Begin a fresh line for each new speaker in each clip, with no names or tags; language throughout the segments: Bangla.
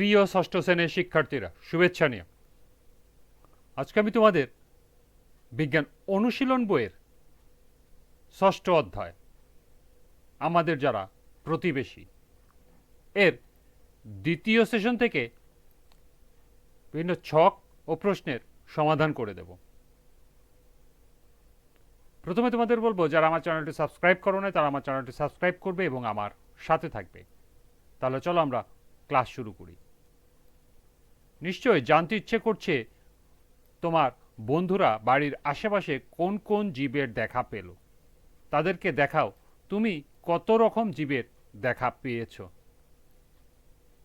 প্রিয় ষষ্ঠ শ্রেণীর শিক্ষার্থীরা, শুভেচ্ছা নিয়ে আজকে আমি তোমাদের বিজ্ঞান অনুশীলন বইয়ের ষষ্ঠ অধ্যায় আমাদের যারা প্রতিবেশী এর দ্বিতীয় সেশন থেকে বিভিন্ন ছক ও প্রশ্নের সমাধান করে দেব। প্রথমে তোমাদের বলবো, যারা আমার চ্যানেলটি সাবস্ক্রাইব করো না তারা আমার চ্যানেলটি সাবস্ক্রাইব করবে এবং আমার সাথে থাকবে। তাহলে চলো আমরা ক্লাস শুরু করি। নিশ্চয়ই জানতে ইচ্ছে করছে তোমার বন্ধুরা বাড়ির আশেপাশে কোন কোন জীবের দেখা পেল। তাদেরকে দেখাও তুমি কত রকম জীবের দেখা পেয়েছ।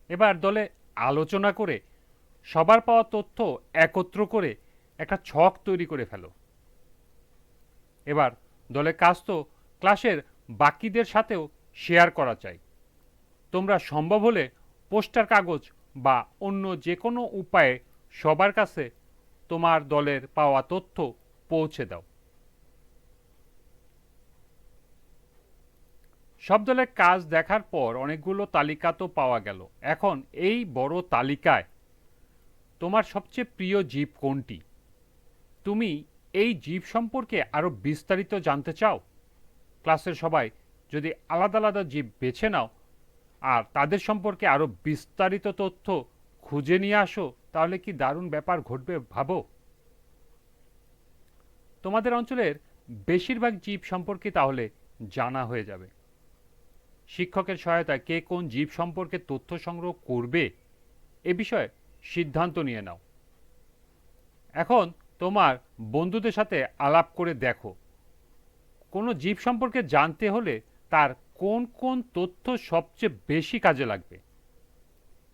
এবার দলে আলোচনা করে সবার পাওয়া তথ্য একত্র করে একটা ছক তৈরি করে ফেলো। এবার দলে কাজ তো ক্লাসের বাকিদের সাথেও শেয়ার করা চাই। তোমরা সম্ভব হলে পোস্টার কাগজ বা অন্য যে কোনো উপায়ে সবার কাছে তোমার দলের পাওয়া তথ্য পৌঁছে দাও। সব দলের কাজ দেখার পর অনেকগুলো তালিকা তো পাওয়া গেল। এখন এই বড় তালিকায় তোমার সবচেয়ে প্রিয় জীব কোনটি? তুমি এই জীব সম্পর্কে আরো বিস্তারিত জানতে চাও? ক্লাসের সবাই যদি আলাদা আলাদা জীব বেছে নাও আর তাদের সম্পর্কে আরো বিস্তারিত তথ্য খুঁজে নিয়ে আসো, তাহলে কি দারুণ ব্যাপার ঘটবে ভাবো। তোমাদের অঞ্চলের বেশিরভাগ জীব সম্পর্কে তাহলে জানা হয়ে যাবে। শিক্ষকের সহায়তায় কে কোন জীব সম্পর্কে তথ্য সংগ্রহ করবে এ বিষয়ে সিদ্ধান্ত নিয়ে নাও। এখন তোমার বন্ধুদের সাথে আলাপ করে দেখো, কোনো জীব সম্পর্কে জানতে হলে তার কোন কোন তথ্য সবচেয়ে বেশি কাজে লাগবে।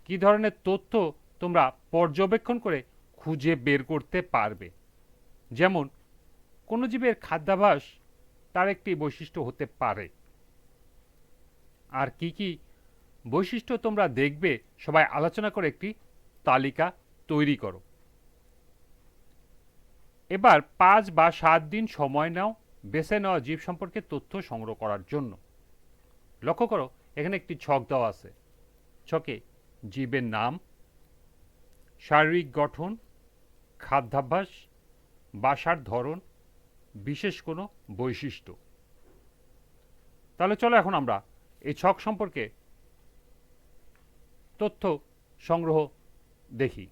কি ধরনের তথ্য তোমরা পর্যবেক্ষণ করে খুঁজে বের করতে পারবে। যেমন কোনো জীবের খাদ্যাভ্যাস তার একটি বৈশিষ্ট্য হতে পারে। আর কি কি বৈশিষ্ট্য তোমরা দেখবে সবাই আলোচনা করে একটি তালিকা তৈরি করো। এবার 5 বা 7 দিন সময় নাও বেছে নেওয়া জীব সম্পর্কে তথ্য সংগ্রহ করার জন্য। লক্ষ্য করো, এখানে একটি ছক দেওয়া আছে। ছকে জীবের নাম, শারীরিক গঠন, খাদ্যাভ্যাস, বাসার ধরন, বিশেষ কোনো বৈশিষ্ট্য। তাহলে চলো এখন আমরা এই ছক সম্পর্কে তথ্য সংগ্রহ দেখি।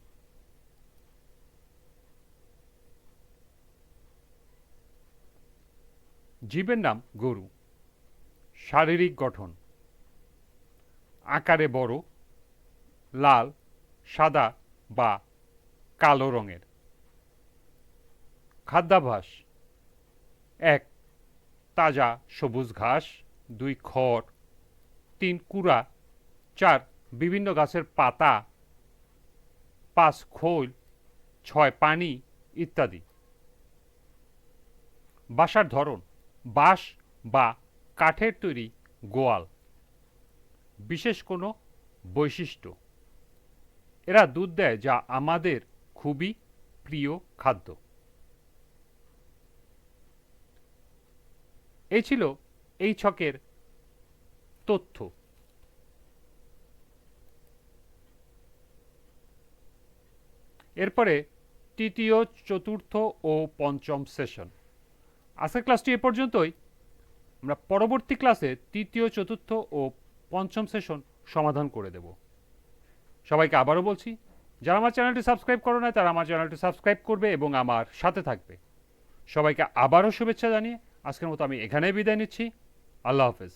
জীবের নাম গরু। শারীরিক গঠন আকারে বড়, লাল, সাদা বা কালো রঙের। খাদ্যাভ্যাস 1 তাজা সবুজ ঘাস, 2 খড়, 3 কুড়া, 4 বিভিন্ন গাছের পাতা, 5 খোল, 6 পানি ইত্যাদি। বাসার ধরন বাঁশ বা কাঠের তৈরি গোয়াল। বিশেষ কোনো বৈশিষ্ট্য, এরা দুধ দেয় যা আমাদের খুবই প্রিয় খাদ্য। এই ছিল এই ছকের তথ্য। এরপরে তৃতীয়, চতুর্থ ও পঞ্চম সেশন। আজকের ক্লাসটি এ পর্যন্তই। আমরা পরবর্তী ক্লাসে তৃতীয়, চতুর্থ ও পঞ্চম সেশন সমাধান করে দেব। সবাইকে আবারও বলছি, যারা আমার চ্যানেলটি সাবস্ক্রাইব করো না তারা আমার চ্যানেলটি সাবস্ক্রাইব করবে এবং আমার সাথে থাকবে। সবাইকে আবারও শুভেচ্ছা জানিয়ে আজকের মতো আমি এখানেই বিদায় নিচ্ছি। আল্লাহ হাফেজ।